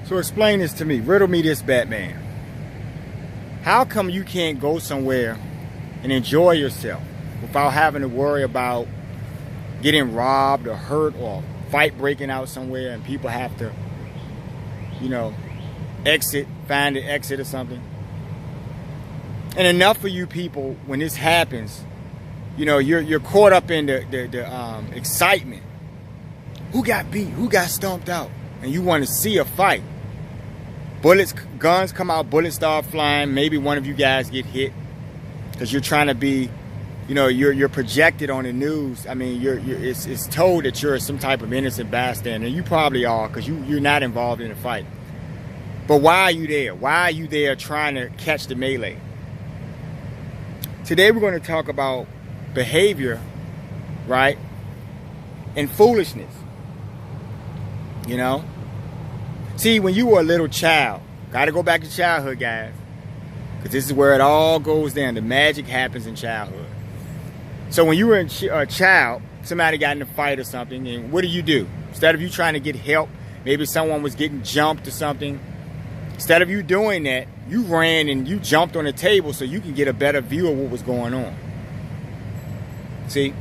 So explain this to me. Riddle me this, Batman. How come you can't go somewhere and enjoy yourself without having to worry about getting robbed or hurt or a fight breaking out somewhere and people have to, you know, find an exit or something? And enough of you people, when this happens, you know, you're caught up in the excitement. Who got beat? Who got stomped out? And you want to see a fight. Guns come out, bullets start flying. Maybe one of you guys get hit because you're trying to be, you know, you're projected on the news. I mean, it's told that you're some type of innocent bystander. And you probably are, because you're not involved in a fight. But why are you there? Why are you there trying to catch the melee? Today we're going to talk about behavior, right? And foolishness. You know? See, when you were a little child, got to go back to childhood, guys, because this is where it all goes down. The magic happens in childhood. So when you were a child, somebody got in a fight or something, and what do? Instead of you trying to get help, maybe someone was getting jumped or something, instead of you doing that, you ran and you jumped on the table so you can get a better view of what was going on. See?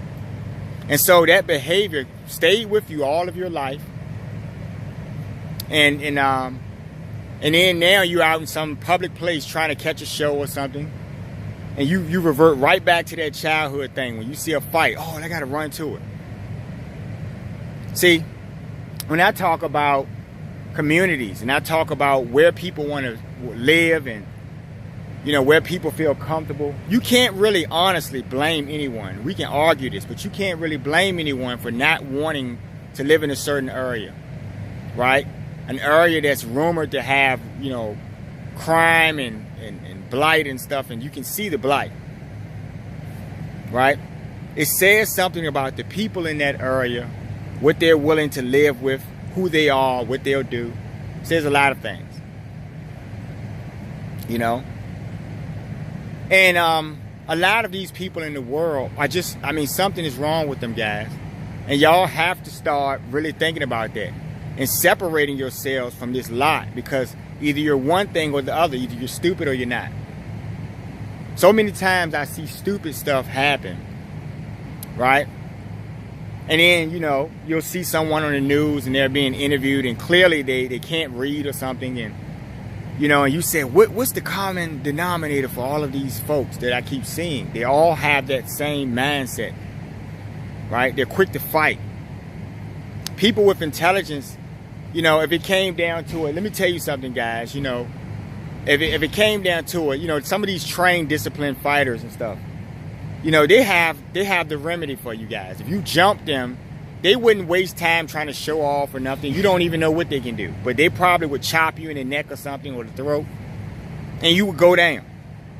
And so that behavior stayed with you all of your life. And then now you're out in some public place trying to catch a show or something, and you revert right back to that childhood thing. When you see a fight, oh, I gotta run to it. See, when I talk about communities and I talk about where people want to live and, you know, where people feel comfortable, you can't really honestly blame anyone. We can argue this, but you can't really blame anyone for not wanting to live in a certain area, right? An area that's rumored to have, you know, crime and blight and stuff, and you can see the blight, right? It says something about the people in that area, what they're willing to live with, who they are, what they'll do. It says a lot of things, you know? And a lot of these people in the world are just, I mean, something is wrong with them, guys. And y'all have to start really thinking about that and separating yourselves from this lot, because either you're one thing or the other. Either you're stupid or you're not. So many times I see stupid stuff happen, right? And then, you know, you'll see someone on the news and they're being interviewed and clearly they can't read or something. And, you know, and you say, what's the common denominator for all of these folks that I keep seeing? They all have that same mindset, right? They're quick to fight. People with intelligence, you know, if it came down to it, let me tell you something, guys, you know, if it came down to it, you know, some of these trained, disciplined fighters and stuff, you know, they have the remedy for you guys. If you jump them, they wouldn't waste time trying to show off or nothing. You don't even know what they can do, but they probably would chop you in the neck or something, or the throat, and you would go down,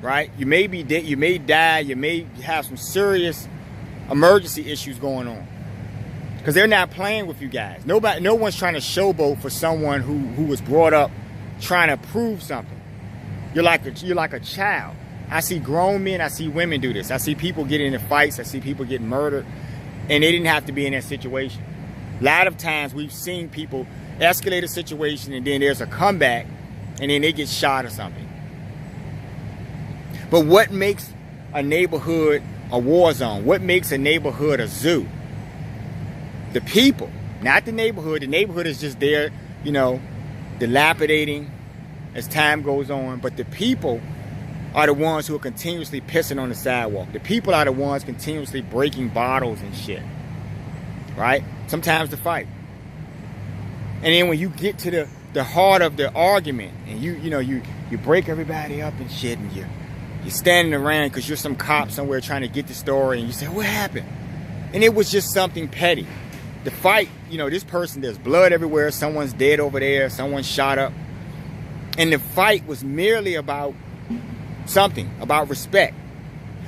right? You may be dead, you may die, you may have some serious emergency issues going on. Because they're not playing with you guys. No one's trying to showboat for someone who was brought up trying to prove something. You're like a child. I see grown men, I see women do this. I see people get into fights, I see people get murdered, and they didn't have to be in that situation. A lot of times we've seen people escalate a situation and then there's a comeback and then they get shot or something. But what makes a neighborhood a war zone? What makes a neighborhood a zoo? The people, not the neighborhood. The neighborhood is just there, you know, dilapidating as time goes on. But the people are the ones who are continuously pissing on the sidewalk. The people are the ones continuously breaking bottles and shit, right? Sometimes to fight. And then when you get to the heart of the argument, and you break everybody up and shit, and you're standing around because you're some cop somewhere trying to get the story, and you say, what happened? And it was just something petty. The fight, you know, this person, there's blood everywhere, someone's dead over there, someone's shot up. And the fight was merely about something, about respect.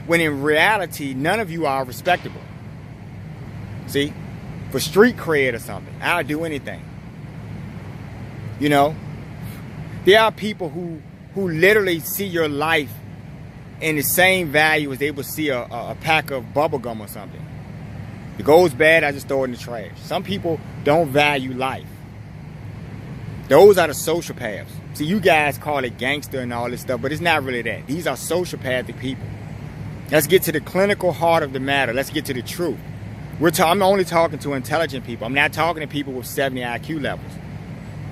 When in reality, none of you are respectable. See? For street cred or something, I'll do anything. You know? There are people who literally see your life in the same value as they would see a pack of bubble gum or something. If it goes bad, I just throw it in the trash. Some people don't value life. Those are the sociopaths. See, you guys call it gangster and all this stuff, but it's not really that. These are sociopathic people. Let's get to the clinical heart of the matter. Let's get to the truth. I'm only talking to intelligent people. I'm not talking to people with 70 IQ levels.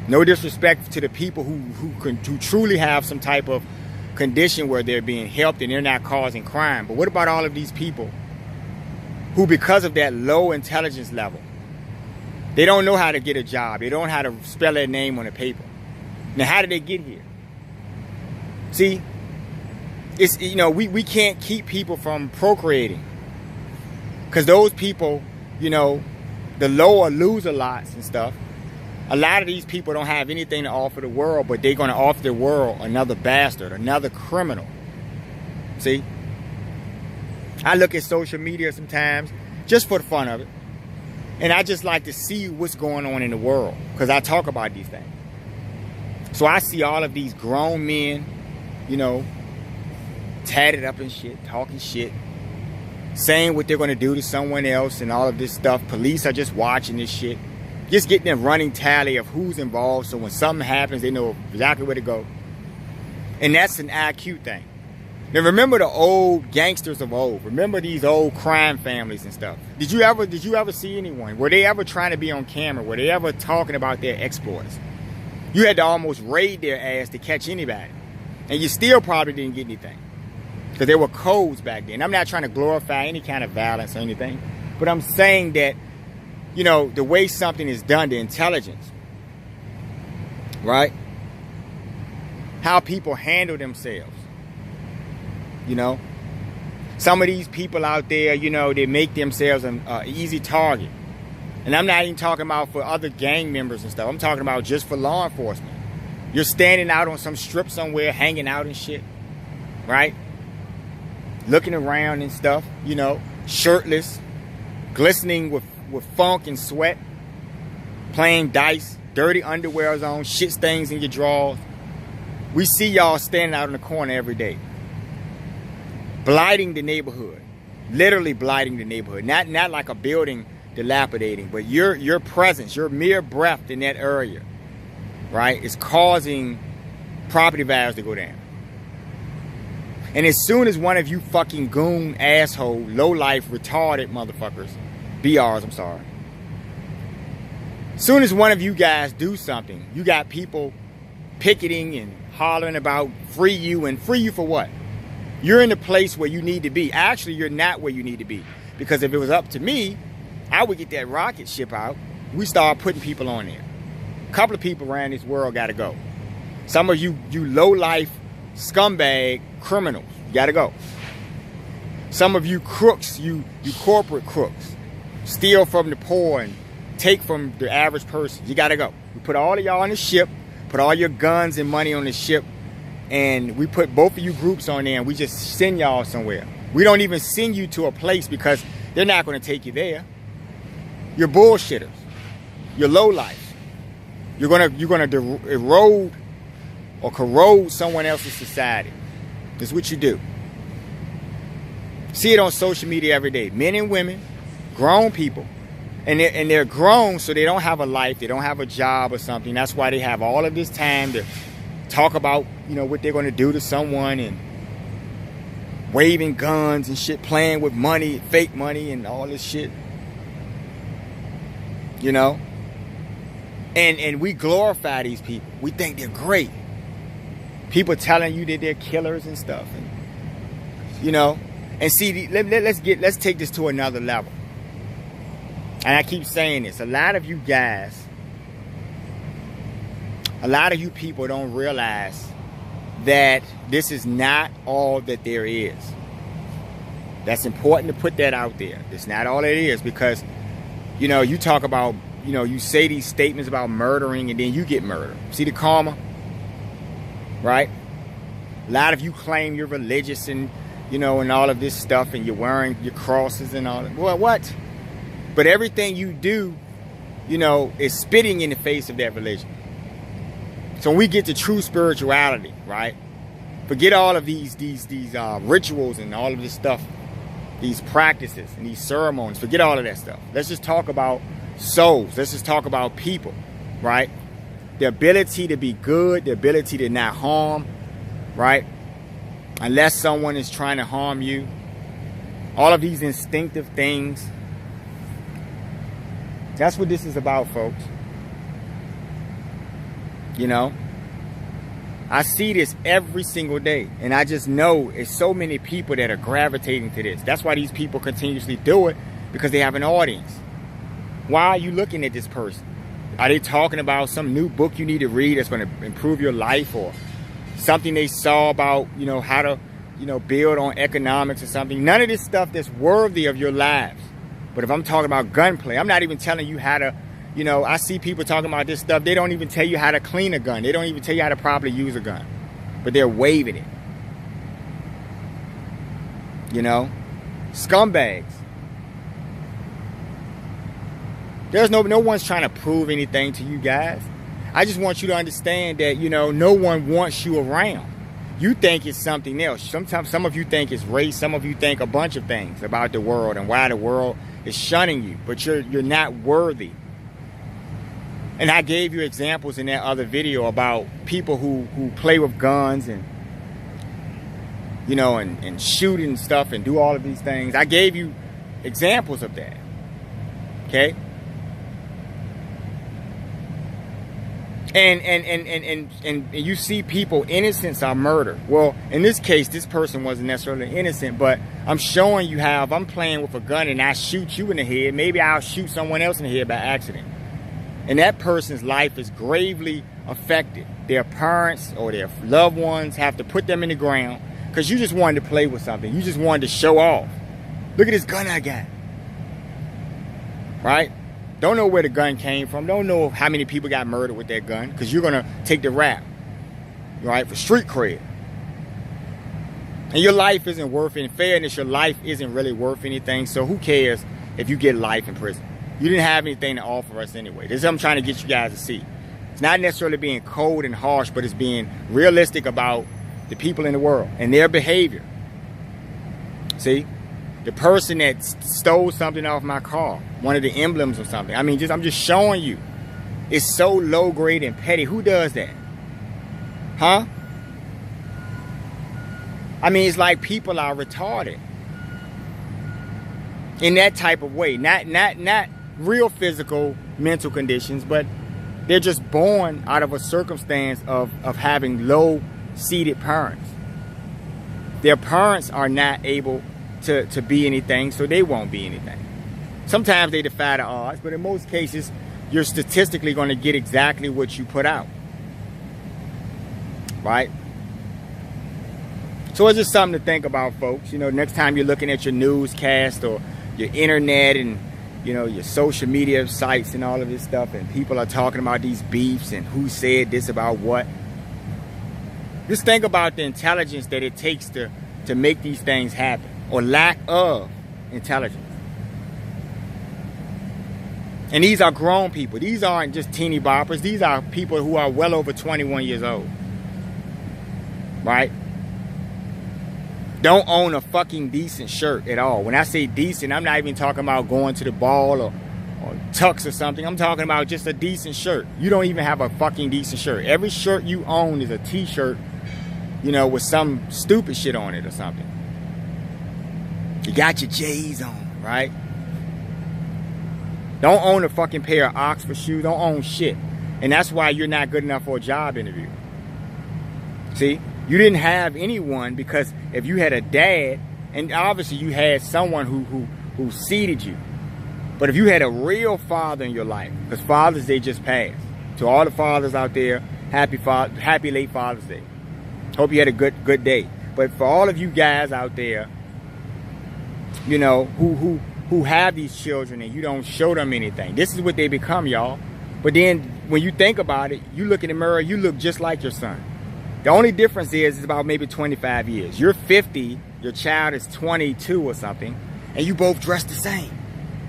No disrespect to the people who truly have some type of condition where they're being helped and they're not causing crime. But what about all of these people who, because of that low intelligence level, they don't know how to get a job. They don't know how to spell their name on a paper. Now, how did they get here? See, it's, you know, we can't keep people from procreating. Because those people, you know, the lower loser lots and stuff, a lot of these people don't have anything to offer the world, but they're going to offer the world another bastard, another criminal. See? I look at social media sometimes just for the fun of it. And I just like to see what's going on in the world because I talk about these things. So I see all of these grown men, you know, tatted up and shit, talking shit, saying what they're going to do to someone else and all of this stuff. Police are just watching this shit, just getting a running tally of who's involved. So when something happens, they know exactly where to go. And that's an IQ thing. Now remember the old gangsters of old. Remember these old crime families and stuff. Did you ever see anyone? Were they ever trying to be on camera? Were they ever talking about their exploits? You had to almost raid their ass to catch anybody. And you still probably didn't get anything. Because there were codes back then. I'm not trying to glorify any kind of violence or anything. But I'm saying that, you know, the way something is done, the intelligence. Right? How people handle themselves. You know? Some of these people out there, you know, they make themselves an easy target. And I'm not even talking about for other gang members and stuff. I'm talking about just for law enforcement. You're standing out on some strip somewhere, hanging out and shit. Right? Looking around and stuff, you know, shirtless, glistening with funk and sweat, playing dice, dirty underwears on, shit stains in your drawers. We see y'all standing out in the corner every day. Blighting the neighborhood. Literally blighting the neighborhood. Not like a building dilapidating, but your presence, your mere breath in that area, right, is causing property values to go down. And as soon as one of you fucking goon, asshole, low-life, retarded motherfuckers, BRs, I'm sorry. As soon as one of you guys do something, you got people picketing and hollering about free you, and free you for what? You're in the place where you need to be. Actually, you're not where you need to be. Because if it was up to me, I would get that rocket ship out. We start putting people on there. A couple of people around this world got to go. Some of you low-life, scumbag criminals, you got to go. Some of you crooks, you corporate crooks, steal from the poor and take from the average person, you got to go. We put all of y'all on the ship, put all your guns and money on the ship, and we put both of you groups on there and we just send y'all somewhere. We don't even send you to a place because they're not going to take you there. You're bullshitters. You're low-life. You're gonna erode or corrode someone else's society. That's what you do. See it on social media every day. Men and women, grown people, and they're grown, so they don't have a life, they don't have a job or something. That's why they have all of this time to talk about, you know, what they're going to do to someone and waving guns and shit, playing with money, fake money, and all this shit. You know, and we glorify these people. We think they're great. People telling you that they're killers and stuff, and you know. And see, let's take this to another level. And I keep saying this. A lot of you guys, a lot of you people don't realize that this is not all that there is. That's important to put that out there. It's not all it is, because you know, you talk about, you know, you say these statements about murdering and then you get murdered. See the karma? Right? A lot of you claim you're religious and, you know, and all of this stuff, and you're wearing your crosses and all that. Well, what? But everything you do, you know, is spitting in the face of that religion. So when we get to true spirituality, right? Forget all of these rituals and all of this stuff. These practices and these ceremonies, forget all of that stuff. Let's just talk about souls. Let's just talk about people, right? the ability to be good, the ability to not harm, right? Unless someone is trying to harm you. All of these instinctive things. That's what this is about, folks. You know? I see this every single day. And I just know it's so many people that are gravitating to this. That's why these people continuously do it. Because they have an audience. Why are you looking at this person? Are they talking about some new book you need to read that's going to improve your life, or something they saw about, you know, how to, you know, build on economics or something? None of this stuff that's worthy of your lives. But if I'm talking about gunplay, I'm not even telling you how to, you know, I see people talking about this stuff. They don't even tell you how to clean a gun. They don't even tell you how to properly use a gun. But they're waving it. You know? Scumbags. There's no one's trying to prove anything to you guys. I just want you to understand that, you know, no one wants you around. You think it's something else. Sometimes some of you think it's race. Some of you think a bunch of things about the world and why the world is shunning you. But you're not worthy. And I gave you examples in that other video about people who play with guns and, you know, and shoot and stuff and do all of these things. I gave you examples of that. Okay? And you see people, innocents are murdered. Well, in this case, this person wasn't necessarily innocent, but I'm showing you how if I'm playing with a gun and I shoot you in the head, maybe I'll shoot someone else in the head by accident. And that person's life is gravely affected. Their parents or their loved ones have to put them in the ground because you just wanted to play with something. You just wanted to show off. Look at this gun I got. Right? Don't know where the gun came from. Don't know how many people got murdered with that gun, because you're going to take the rap, right, for street cred. And your life isn't worth, in fairness, your life isn't really worth anything. So who cares if you get life in prison? You didn't have anything to offer us anyway. This is what I'm trying to get you guys to see. It's not necessarily being cold and harsh, but it's being realistic about the people in the world and their behavior. See? The person that stole something off my car, one of the emblems or something. I mean, I'm just showing you. It's so low grade and petty. Who does that? Huh? I mean, it's like people are retarded. In that type of way. Not real physical mental conditions, but they're just born out of a circumstance of having low-seated parents. Their parents are not able to be anything, so they won't be anything. Sometimes they defy the odds, but in most cases, you're statistically going to get exactly what you put out. Right? So it's just something to think about, folks. You know, next time you're looking at your newscast or your internet and, you know, your social media sites and all of this stuff, and people are talking about these beefs and who said this about what. Just think about the intelligence that it takes to make these things happen. Or lack of intelligence. And these are grown people. These aren't just teeny boppers. These are people who are well over 21 years old. Right? Don't own a fucking decent shirt at all. When I say decent, I'm not even talking about going to the ball or tux or something. I'm talking about just a decent shirt. You don't even have a fucking decent shirt. Every shirt you own is a t-shirt, you know, with some stupid shit on it or something. You got your J's on, right? Don't own a fucking pair of Oxford shoes. Don't own shit. And that's why you're not good enough for a job interview. See? You didn't have anyone, because if you had a dad, and obviously you had someone who seeded you. But if you had a real father in your life, because Father's Day just passed. To all the fathers out there, happy late Father's Day. Hope you had a good day. But for all of you guys out there, you know, who have these children and you don't show them anything. This is what they become, y'all. But then when you think about it, you look in the mirror, you look just like your son. The only difference is it's about maybe 25 years. You're 50, your child is 22 or something, and you both dress the same.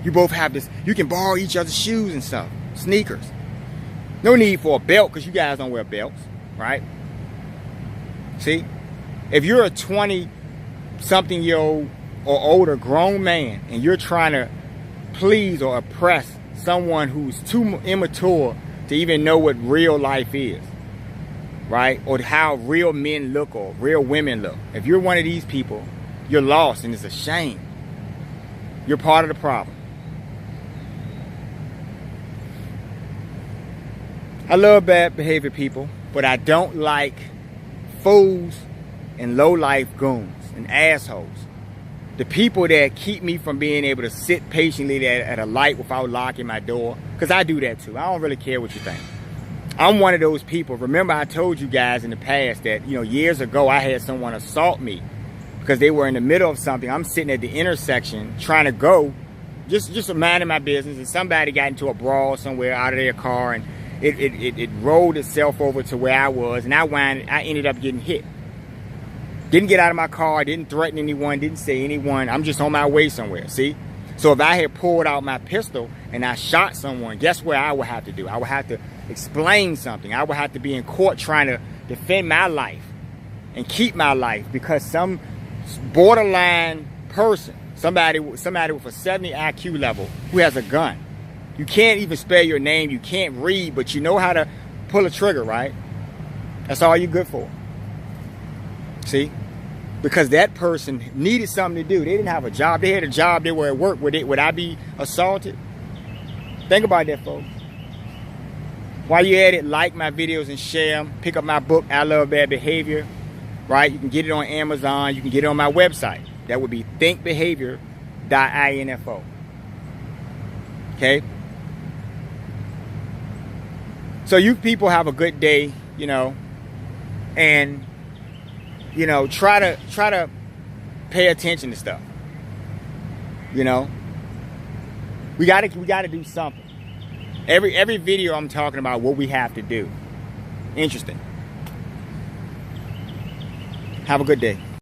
You both have this, you can borrow each other's shoes and stuff, sneakers. No need for a belt, because you guys don't wear belts, right? See? If you're a 20-something-year-old or older grown man and you're trying to please or oppress someone who's too immature to even know what real life is, right? Or how real men look or real women look. If you're one of these people, you're lost, and it's a shame. You're part of the problem. I love bad behavior people, but I don't like fools and low-life goons and assholes. The people that keep me from being able to sit patiently at a light without locking my door. Because I do that too. I don't really care what you think. I'm one of those people. Remember, I told you guys in the past that, years ago I had someone assault me because they were in the middle of something. I'm sitting at the intersection trying to go, just minding my business, and somebody got into a brawl somewhere out of their car, and it rolled itself over to where I was, and I ended up getting hit. Didn't get out of my car, didn't threaten anyone, didn't say anyone. I'm just on my way somewhere, see? So if I had pulled out my pistol and I shot someone, guess what I would have to do? I would have to explain something. I would have to be in court trying to defend my life and keep my life because some borderline person, somebody with a 70 IQ level who has a gun. You can't even spell your name, you can't read, but you know how to pull a trigger, right? That's all you're good for. See? Because that person needed something to do. They didn't have a job. They had a job. They were at work. Would I be assaulted? Think about that, folks. While you're at it, like my videos and share them. Pick up my book, I Love Bad Behavior. Right? You can get it on Amazon. You can get it on my website. That would be thinkbehavior.info. Okay? So you people have a good day, and try to pay attention to stuff. We gotta do something. Every video I'm talking about what we have to do. Interesting. Have a good day.